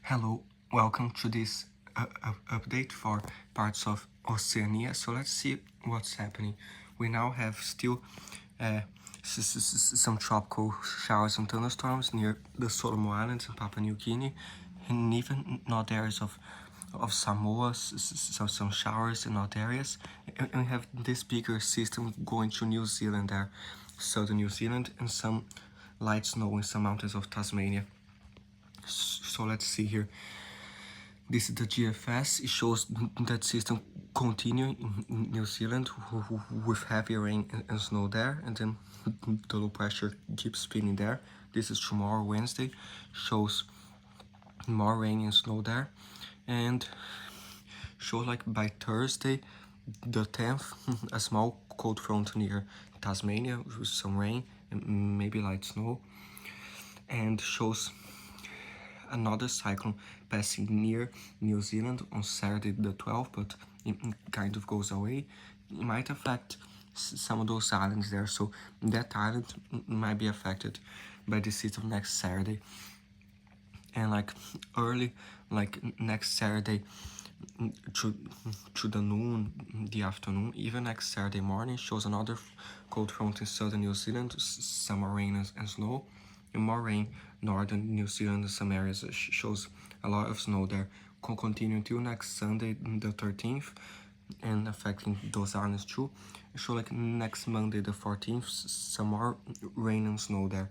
Hello, welcome to this update for parts of Oceania. So let's see what's happening. We now have still uh, some tropical showers and thunderstorms near the Solomon Islands and Papua New Guinea, and even not areas of Samoa, some showers in other areas. And we have this bigger system going to New Zealand there, southern New Zealand, and some light snow in some mountains of Tasmania. So let's see here. This is the GFS. It shows that system continuing in New Zealand with heavy rain and snow there, and then the low pressure keeps spinning there. This is tomorrow, Wednesday, shows more rain and snow there, and shows like by Thursday, the 10th, a small cold front near Tasmania with some rain and maybe light snow, and shows another cyclone passing near New Zealand on Saturday the 12th, but it kind of goes away. It might affect some of those islands there, so that island might be affected by the system next Saturday. And like early, like next Saturday to the noon, the afternoon, even next Saturday morning shows another cold front in southern New Zealand, some rain and snow, and more rain northern New Zealand in some areas. Shows a lot of snow there. Continue until next Sunday, the 13th, and affecting those islands too. Show like next Monday, the 14th, some more rain and snow there.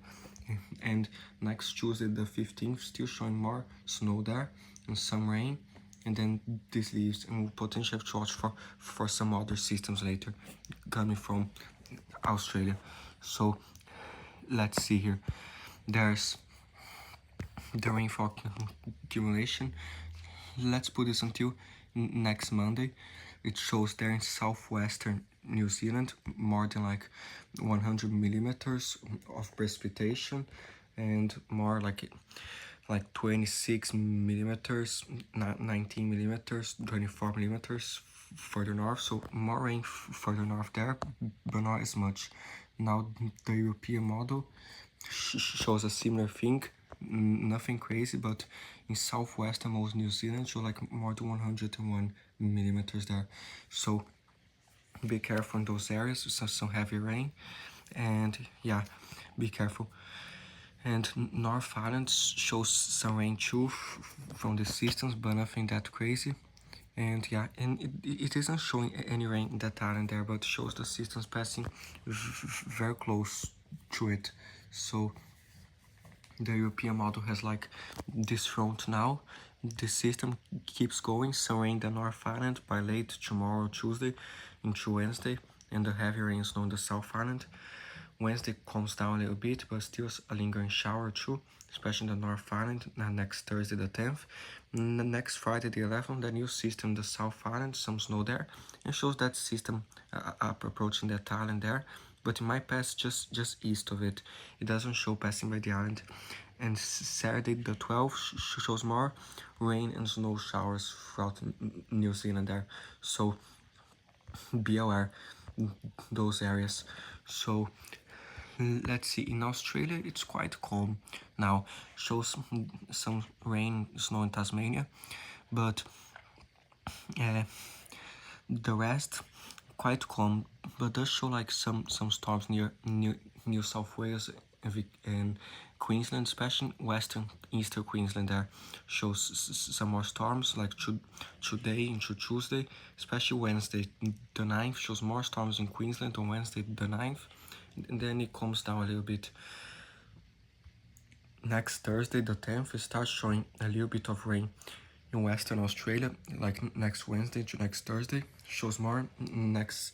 And next Tuesday, the 15th, still showing more snow there and some rain. And then this leaves, and we'll potentially have to watch for some other systems later coming from Australia. So let's see here. There's the rainfall accumulation. Let's put this until next Monday. It shows there in southwestern New Zealand more than like 100 millimeters of precipitation, and more like 26 millimeters, 19 millimeters, 24 millimeters further north. So more rain further north there, but not as much. Now the European model shows a similar thing, nothing crazy, but in southwestern most New Zealand show like more than 101 millimeters there. So be careful in those areas, some heavy rain, and yeah, be careful. And North Island shows some rain too from the systems, but nothing that crazy. And yeah, and it isn't showing any rain in that island there, but shows the systems passing very close to it. So the European model has like this front now. The system keeps going, some rain in the North Island by late tomorrow, Tuesday into Wednesday, and the heavy rain snow in the South Island. Wednesday calms down a little bit, but still a lingering shower too, especially in the North Island. Next Thursday the 10th. Next Friday the 11th, the new system, the South Island, some snow there, and shows that system up approaching that island there, but it might pass just east of it. It doesn't show passing by the island. And Saturday the 12th shows more rain and snow showers throughout New Zealand there, so be aware those areas. So let's see, in Australia it's quite calm now, shows some rain, snow in Tasmania, but the rest quite calm, but does show like some storms near New South Wales and Queensland, especially western eastern Queensland there shows some more storms like today into Tuesday, especially Wednesday the 9th shows more storms in Queensland on Wednesday the 9th, and then it calms down a little bit. Next Thursday the 10th it starts showing a little bit of rain in Western Australia, like next Wednesday to next Thursday shows more. Next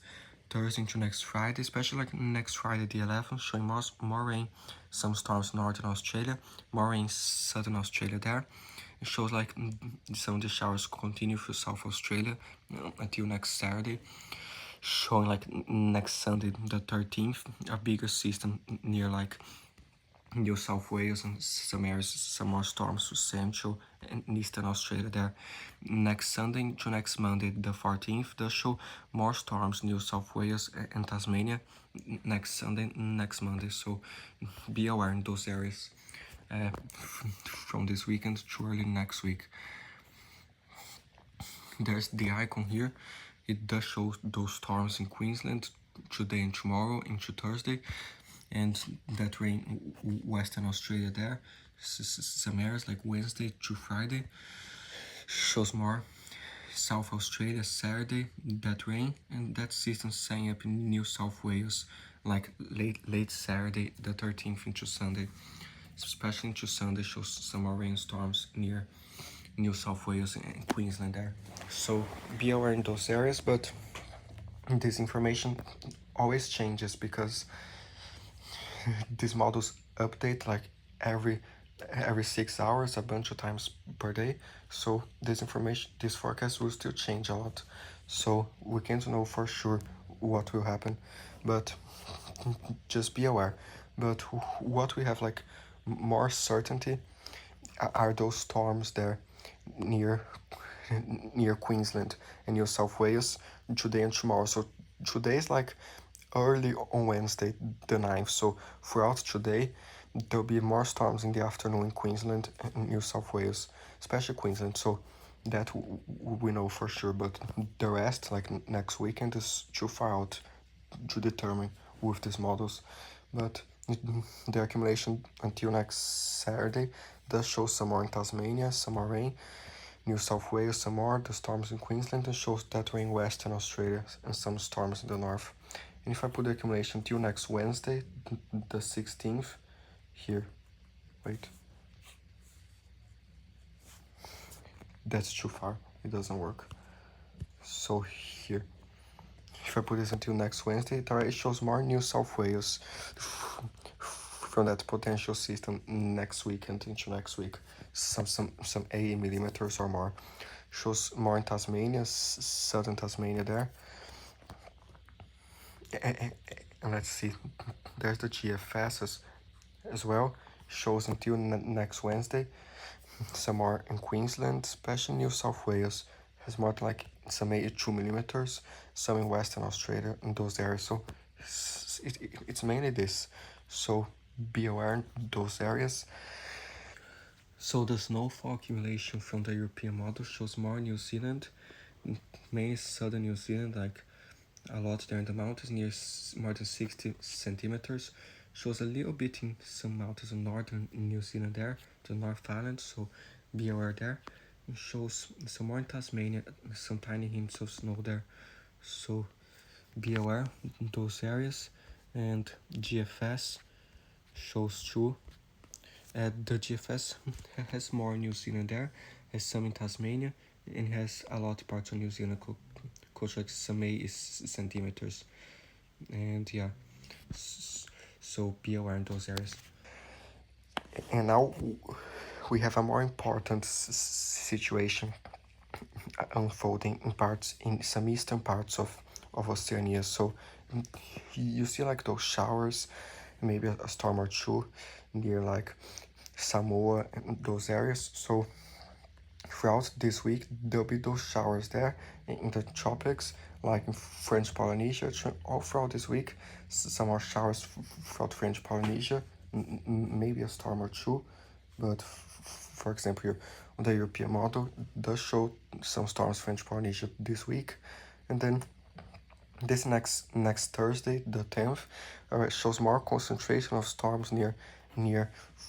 Thursday to next Friday, especially like next Friday the 11th, showing more rain, some storms in Northern Australia, more rain Southern Australia there. It shows like some of the showers continue through South Australia until next Saturday, showing like next Sunday the 13th a bigger system near like New South Wales and some areas, some more storms to Central and Eastern Australia there. Next Sunday to next Monday, the 14th, does show more storms New South Wales and Tasmania. Next Sunday, next Monday, so be aware in those areas. from this weekend to early next week. There's the icon here. It does show those storms in Queensland today and tomorrow into Thursday, and that rain Western Australia there. Some areas like Wednesday to Friday shows more. South Australia Saturday, that rain, and that system setting up in New South Wales like late Saturday the 13th into Sunday, especially into Sunday shows some more rainstorms near New South Wales and Queensland there. So be aware in those areas, but this information always changes because these models update like every 6 hours, a bunch of times per day. So this information, this forecast will still change a lot. So we can't know for sure what will happen, but just be aware. But what we have like more certainty are those storms there near Queensland and New South Wales today and tomorrow. So today is like early on Wednesday the 9th, so throughout today there'll be more storms in the afternoon in Queensland and New South Wales, especially Queensland, so that we know for sure, but the rest, like next weekend, is too far out to determine with these models. But the accumulation until next Saturday does show some more in Tasmania, some more rain, New South Wales some more, the storms in Queensland, and shows that rain Western Australia and some storms in the north. And if I put the accumulation till next Wednesday, the 16th, here, wait, that's too far, it doesn't work. So here, if I put this until next Wednesday, it already shows more New South Wales from that potential system next weekend into next week, some 80 millimeters or more. Shows more in Tasmania, southern Tasmania there. And let's see, there's the GFS as well, shows until next Wednesday. Some more in Queensland, especially New South Wales, has more than like some 82 millimeters, some in Western Australia in those areas. So it's mainly this. So be aware in those areas. So the snowfall accumulation from the European model shows more New Zealand, mainly southern New Zealand, like a lot there in the mountains, near more than 60 centimeters. Shows a little bit in some mountains in northern New Zealand there, the North Island, so be aware there. It shows some more in Tasmania, some tiny hints of snow there, so be aware in those areas. And GFS shows too. The GFS has more in New Zealand there, has some in Tasmania, and has a lot of parts of New Zealand close like some 8 centimeters. And yeah, so be aware in those areas. And now we have a more important situation unfolding in some eastern parts of Oceania. So you see like those showers, maybe a storm or two near like Samoa and those areas. So throughout this week there'll be those showers there in the tropics, like in French Polynesia. All throughout this week, some more showers throughout French Polynesia, maybe a storm or two. But for example, here on the European model does show some storms French Polynesia this week. And then this next Thursday, the 10th, shows more concentration of storms near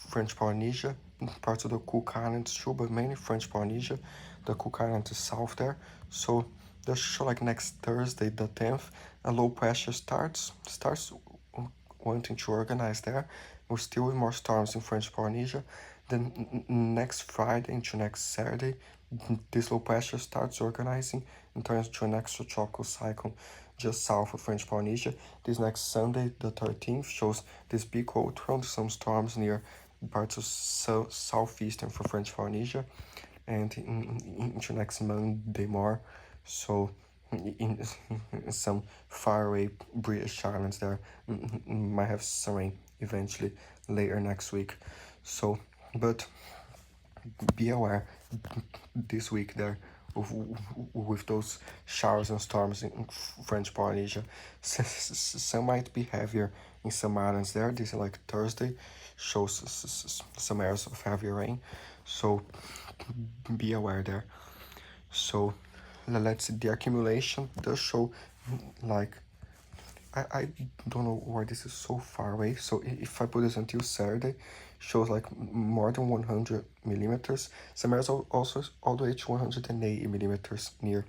French Polynesia, parts of the Cook Islands too, but mainly French Polynesia. The Cook Islands is south there. So that show like next Thursday, the 10th, a low pressure starts wanting to organize there. We're still with more storms in French Polynesia. Then next Friday into next Saturday, this low pressure starts organizing and turns into an extratropical cyclone just south of French Polynesia. This next Sunday, the 13th, shows this big cold front, some storms near parts of southeastern for French Polynesia, and into next Monday more. So in some faraway British Islands there might have some rain eventually later next week. So, but be aware this week there with those showers and storms in French Polynesia. Some might be heavier in some islands there. This is like Thursday, shows some areas of heavy rain, so be aware there. So let's see, the accumulation does show like I don't know why this is so far away. So if I put this until Saturday, shows like more than 100 millimeters. Some areas also all the way to 180 millimeters near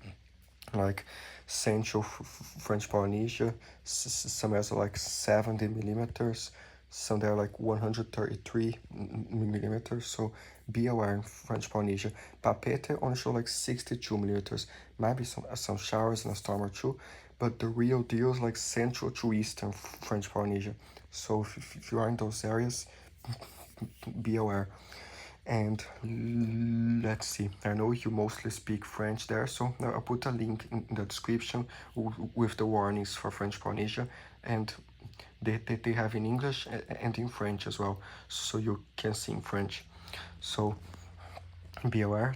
like central French Polynesia. Some areas are like 70 millimeters. Some there are like 133 millimeters. So be aware in French Polynesia. Papeete only show like 62 millimeters. Maybe some showers and a storm or two, but the real deal is like central to eastern French Polynesia. So if you are in those areas, be aware. And let's see, I know you mostly speak French there, so I'll put a link in the description with the warnings for French Polynesia, and they have in English and in French as well, so you can see in French. So be aware.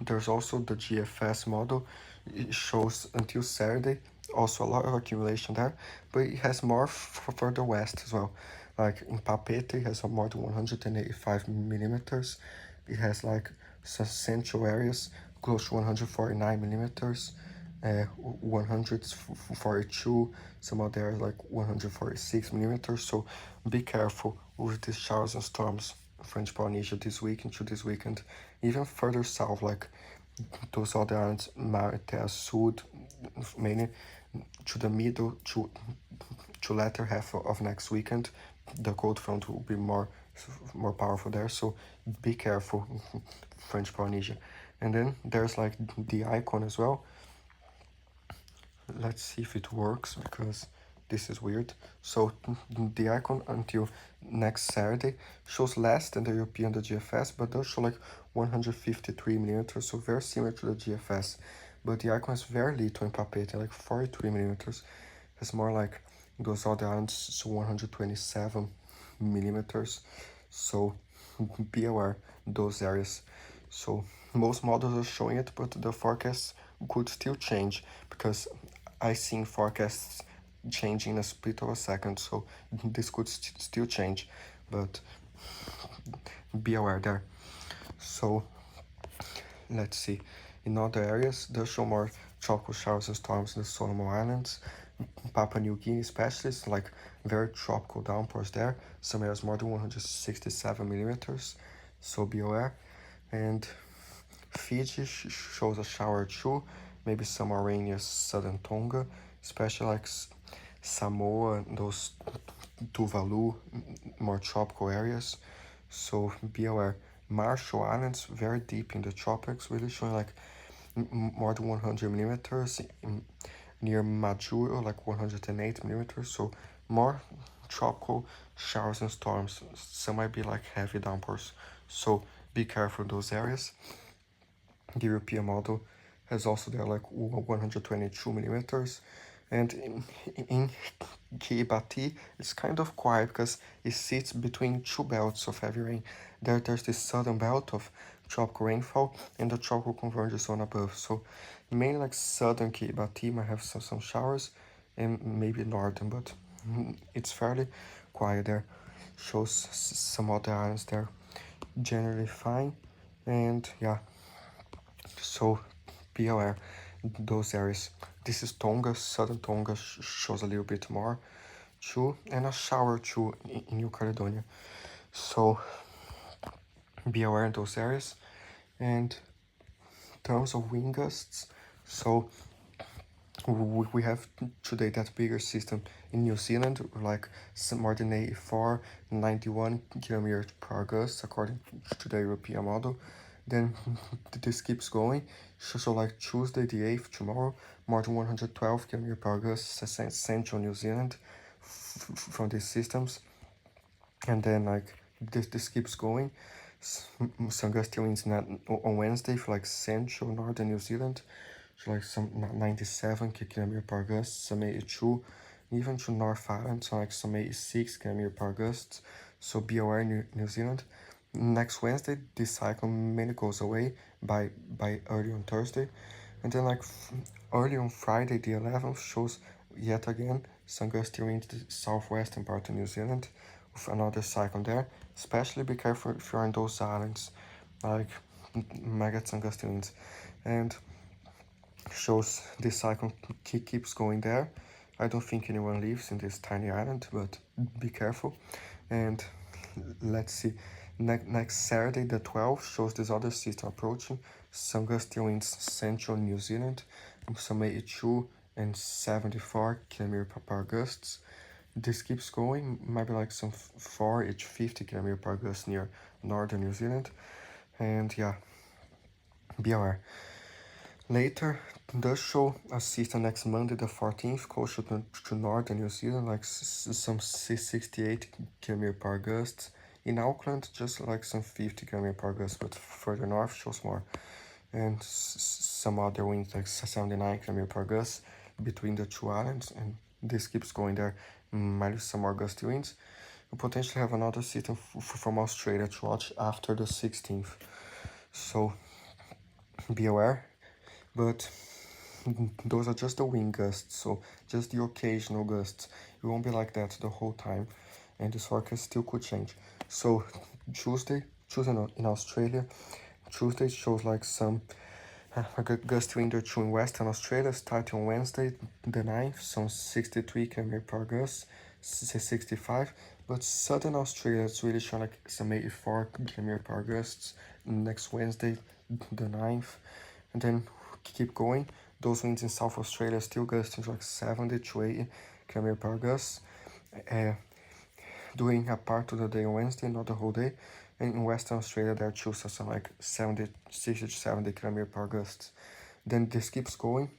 There's also the GFS model. It shows until Saturday, also a lot of accumulation there, but it has more for the west as well. Like in Papeete, it has more than 185 millimeters. It has like some central areas close to 149 millimeters, 142, some other areas like 146 millimeters. So be careful with these showers and storms. French Polynesia this weekend to this weekend, even further south, like those other islands, Maritea Sud, mainly to the middle to latter half of next weekend, the cold front will be more powerful there. So be careful, French Polynesia. And then there's like the icon as well. Let's see if it works, because this is weird. So the icon until next Saturday shows less than the European, the GFS, but does show like 153 millimeters, so very similar to the GFS. But the icon is very little in Papeete, like 43 millimeters. It's more like those other islands, so 127 millimeters. So be aware those areas. So most models are showing it, but the forecast could still change, because I seen forecasts changing in a split of a second, so this could still change, but be aware there. So let's see, in other areas they show more tropical showers and storms in the Solomon Islands, Papua New Guinea especially, like very tropical downpours there. Some areas more than 167 millimeters, so be aware. And Fiji shows a shower or two, maybe some more rain near southern Tonga, especially like Samoa, those Tuvalu, more tropical areas. So be aware. Marshall Islands, very deep in the tropics, really showing like more than 100 millimeters. Near Majuro, like 108 millimeters. So more tropical showers and storms. Some might be like heavy downpours. So be careful in those areas. The European model has also there like 122 millimeters. And in Kiribati, it's kind of quiet because it sits between two belts of heavy rain. There's this southern belt of tropical rainfall and the tropical convergence zone above. So mainly like southern Kiribati might have some showers, and maybe northern, but it's fairly quiet there. Shows some other islands there generally fine. And yeah, so be aware those areas. This is Tonga, southern Tonga shows a little bit more too, and a shower too in New Caledonia. So be aware in those areas. And in terms of wind gusts, so we have today that bigger system in New Zealand, like more than 84, 91 kilometers per hour gusts according to the European model. Then this keeps going. So like Tuesday the 8th, tomorrow, more than 112 kilometers per hour gusts central New Zealand from these systems. And then like this keeps going. Some gusty winds on Wednesday for like central northern New Zealand, so like some 97 kilometers per hour gusts, some 82, even to North Island, so like some 86 kilometers per hour gusts. So be aware, New Zealand. next Wednesday, this cycle mainly goes away by early on Thursday. And then like early on Friday, the 11th, shows yet again some gusty winds to the southwestern part of New Zealand with another cyclone there. Especially be careful if you're on those islands, like might get some gusty winds. And shows this cyclone keeps going there. I don't think anyone lives in this tiny island, but be careful. And let's see, next Saturday the 12th shows this other system approaching, some gusty winds central New Zealand, some 82 and 74 km/h gusts. This keeps going, maybe like some 4 each 50 km/h gusts near northern New Zealand. And yeah, be aware. Later, does show a system next Monday the 14th, closer to northern New Zealand, like some 68 km/h gusts. In Auckland, just like some 50 km/h gusts, but further north shows more. And some other winds like 79 km/h gusts between the two islands, and this keeps going there. Maybe some more gusty winds. We potentially have another system from Australia to watch after the 16th. So be aware. But those are just the wind gusts, so just the occasional gusts. It won't be like that the whole time, and this forecast still could change. So Tuesday in Australia, Tuesday shows like some gusty wind or two in Western Australia, starting on Wednesday the 9th, some 63 km/h gusts, 65, but Southern Australia is really showing like some 84 km/h gusts next Wednesday the 9th, and then keep going. Those winds in South Australia still gusting to like 70 to 80 km/h gusts, during a part of the day on Wednesday, not the whole day. And in Western Australia, there are chooses some like 60 to 70 km/h gusts. Then this keeps going,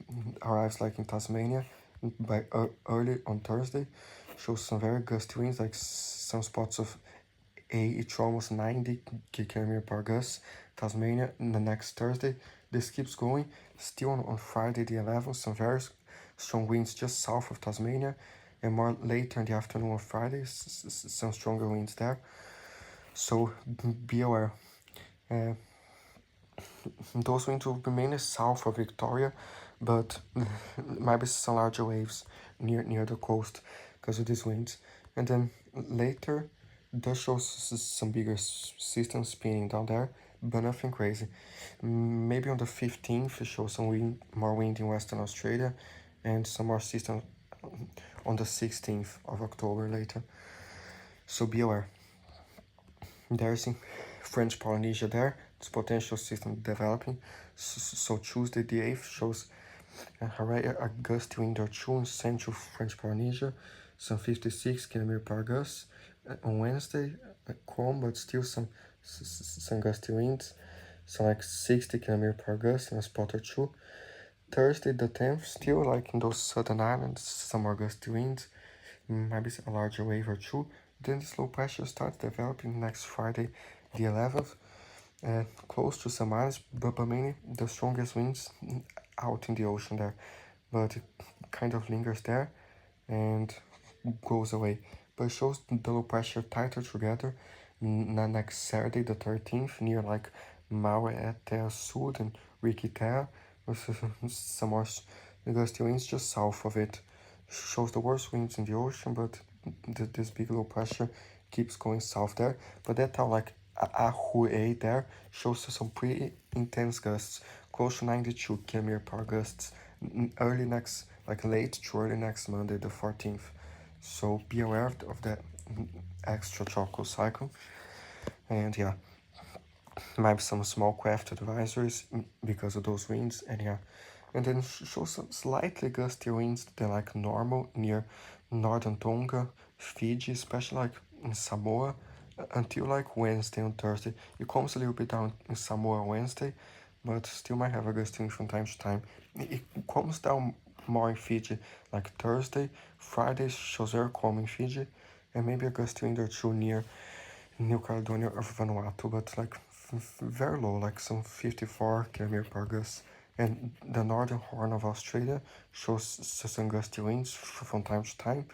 arrives like in Tasmania by early on Thursday, shows some very gusty winds, like some spots of 80 to almost 90 km/h gusts. Tasmania the next Thursday. This keeps going. Still on Friday the 11th, some very strong winds just south of Tasmania, and more later in the afternoon on Friday, some stronger winds there. So be aware. Those winds will be mainly south of Victoria, but maybe some larger waves near the coast because of these winds. And then later, does show some bigger systems spinning down there, but nothing crazy. Maybe on the 15th, it shows some more wind in Western Australia, and some more systems on the 16th of October later. So be aware. There's in French Polynesia there, this potential system developing. So Tuesday the 8th shows a gusty wind or two in central French Polynesia, some 56 km/h gusts. On Wednesday, calm but still some gusty winds, so like 60 km/h gusts and a spot or two. Thursday the 10th, still like in those southern islands, some more gusty winds, maybe a larger wave or two. Then this low pressure starts developing next Friday the 11th, close to some islands, but mainly the strongest winds out in the ocean there. But it kind of lingers there and goes away. But it shows the low pressure tighter together next Saturday the 13th, near like Maué Sud and Riquitea, with some more gusty winds just south of it. Shows the worst winds in the ocean, but this big low pressure keeps going south there. But that town like Ahue there shows some pretty intense gusts, close to 92 km/h gusts, early next, like late to early next Monday the 14th. So be aware of that extra tropical cycle. And yeah, maybe some small craft advisories because of those winds. And yeah, and then shows some slightly gustier winds than like normal near northern Tonga, Fiji, especially like in Samoa, until like Wednesday and Thursday. It comes a little bit down in Samoa Wednesday, but still might have a gusty wind from time to time. It comes down more in Fiji, like Thursday. Friday shows very calm in Fiji, and maybe a gusty wind or two near New Caledonia or Vanuatu, but like very low, like some 54 km/h gusts. And the northern horn of Australia shows some gusty winds from time to time.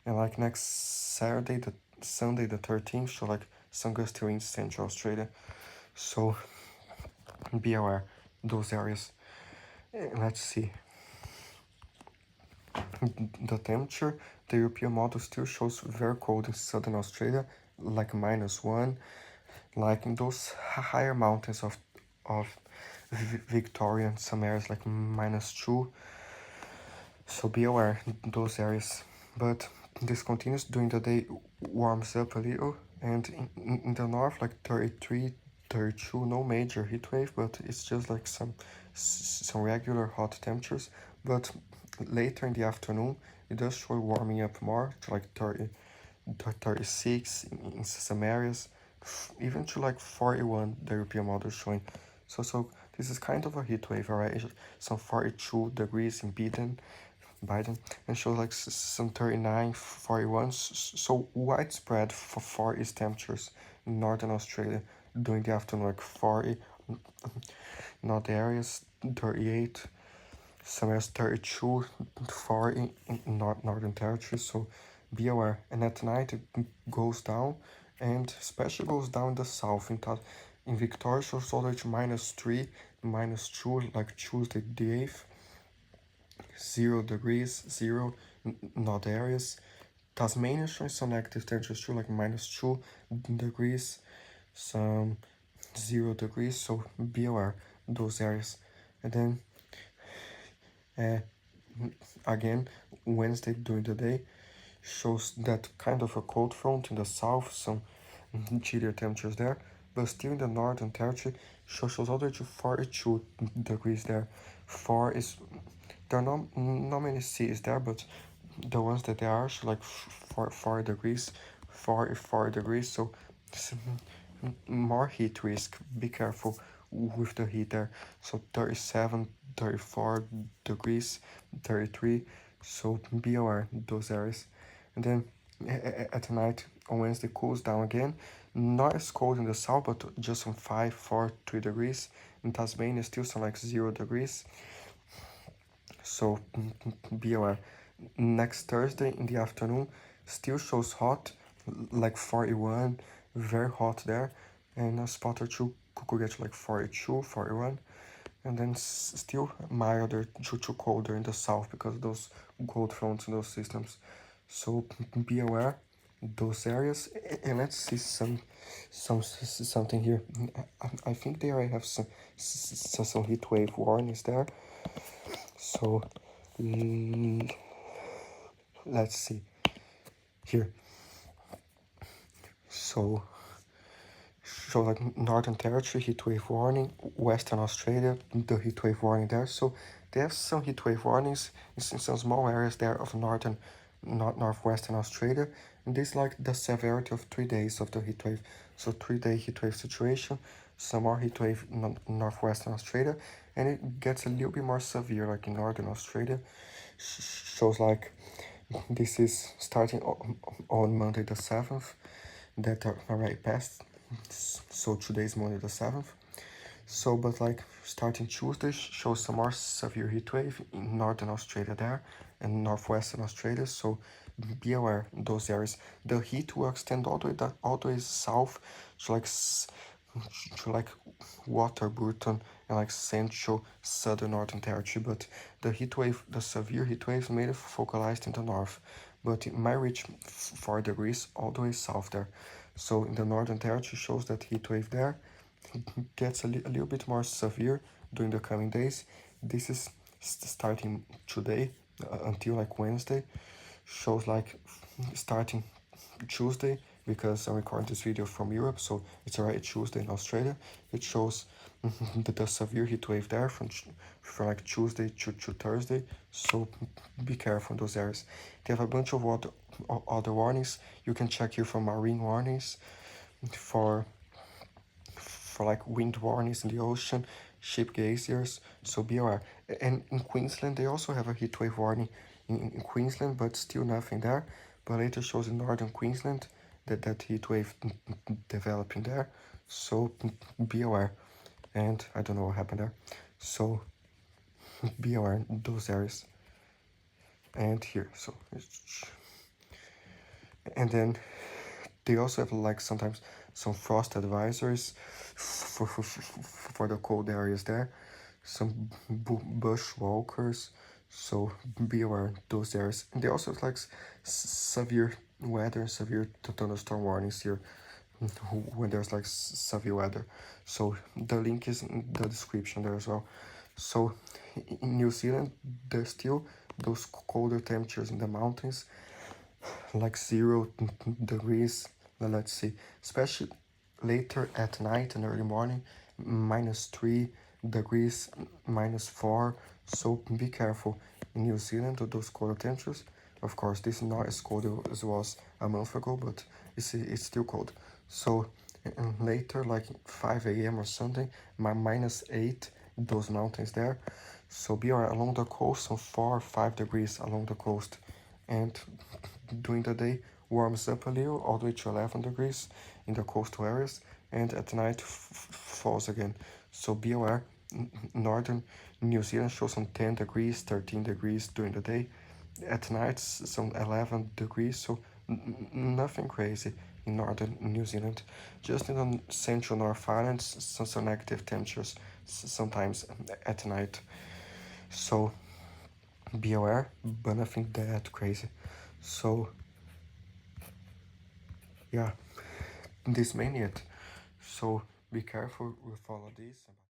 And like next Sunday the 13th, show like some gusty winds central Australia. So be aware those areas. Let's see. The temperature, the European model still shows very cold in southern Australia, like -1, like in those higher mountains of Victoria and some areas like -2. So be aware those areas. But this continues during the day, warms up a little, and in the north like 33, 32, no major heat wave, but it's just like some regular hot temperatures. But later in the afternoon it does show warming up more to like 30, 36 in some areas, even to like 41 the European model is showing. So this is kind of a heat wave, alright? Some 42 degrees in Biden, and shows like some 39, 41, so widespread for 40 temperatures in northern Australia during the afternoon, like 40 in other areas, 38, some areas 32, 40 in northern territory. So be aware. And at night it goes down, and especially goes down in the south. In Victoria shows all the way to -3, -2, like Tuesday the 8th. 0 degrees, 0 in other areas. Tasmania showing some negative temperatures too, like -2 degrees, some 0 degrees, so be aware those areas. And then again, Wednesday during the day shows that kind of a cold front in the south, some chillier temperatures there, but still in the northern territory shows all the way to 42 degrees there. There are not many cities there, but the ones that there are show like 4 degrees, 4 degrees, so more heat risk. Be careful with the heat there. So 37, 34 degrees, 33, so be aware those areas. And then at night on Wednesday cools down again, not as cold in the south, but just some 5, 4, 3 degrees. In Tasmania still some like 0 degrees, so be aware. Next Thursday in the afternoon still shows hot, like 41, very hot there, and a spot or two could get to like 42, 41, and then still milder to colder in the south because of those cold fronts in those systems. So be aware those areas. And let's see something here. I think they already have some heat wave warnings there. So let's see here. So like Northern Territory heat wave warning, Western Australia the heat wave warning there. So they have some heat wave warnings in some small areas there of northwestern Australia, and this is like the severity of 3 days of the heat wave. So 3-day heat wave situation, some more heat wave in northwestern Australia, and it gets a little bit more severe like in northern Australia. Shows like this is starting on Monday the 7th, that are already passed. So today is Monday the 7th. So, but like starting Tuesday shows some more severe heat wave in northern Australia there and northwestern Australia. So be aware those areas. The heat will extend all the way south to like Waterburton and like central southern northern territory. But the severe heat waves mainly focalized in the north, but it might reach 4 degrees all the way south there. So in the northern territory shows that heat wave there gets a little bit more severe during the coming days. This is starting today until like Wednesday. Shows like starting Tuesday, because I record this video from Europe, so it's already Tuesday in Australia. It shows the severe heat wave there from like Tuesday to Thursday, so be careful in those areas. They have a bunch of other warnings. You can check here for marine warnings, for like wind warnings in the ocean, ship geysers, so be aware. And in Queensland they also have a heat wave warning in Queensland, but still nothing there. But later shows in northern Queensland that heat wave developing there, so be aware. And I don't know what happened there, so be aware in those areas. And here, and then they also have like sometimes some frost advisories for the cold areas there, some bushwalkers, so be aware those areas. And they also have like severe weather, severe thunderstorm warnings here when there's like severe weather. So the link is in the description there as well. So in New Zealand, there's still those colder temperatures in the mountains, like 0 degrees. Let's see, especially later at night and early morning, -3 degrees, -4. So be careful in New Zealand with those colder temperatures. Of course, this is not as cold as it was a month ago, but it's still cold. So later, like 5 a.m. or something, -8, those mountains there. So be along the coast, some 4 or 5 degrees along the coast, and during the day warms up a little, all the way to 11 degrees in the coastal areas, and at night falls again. So be aware, northern New Zealand shows some 10 degrees, 13 degrees during the day. At night, some 11 degrees, so nothing crazy in northern New Zealand. Just in the central North Island, some negative temperatures sometimes at night. So be aware, but nothing that crazy. So yeah, this mainly it. So be careful with all of these.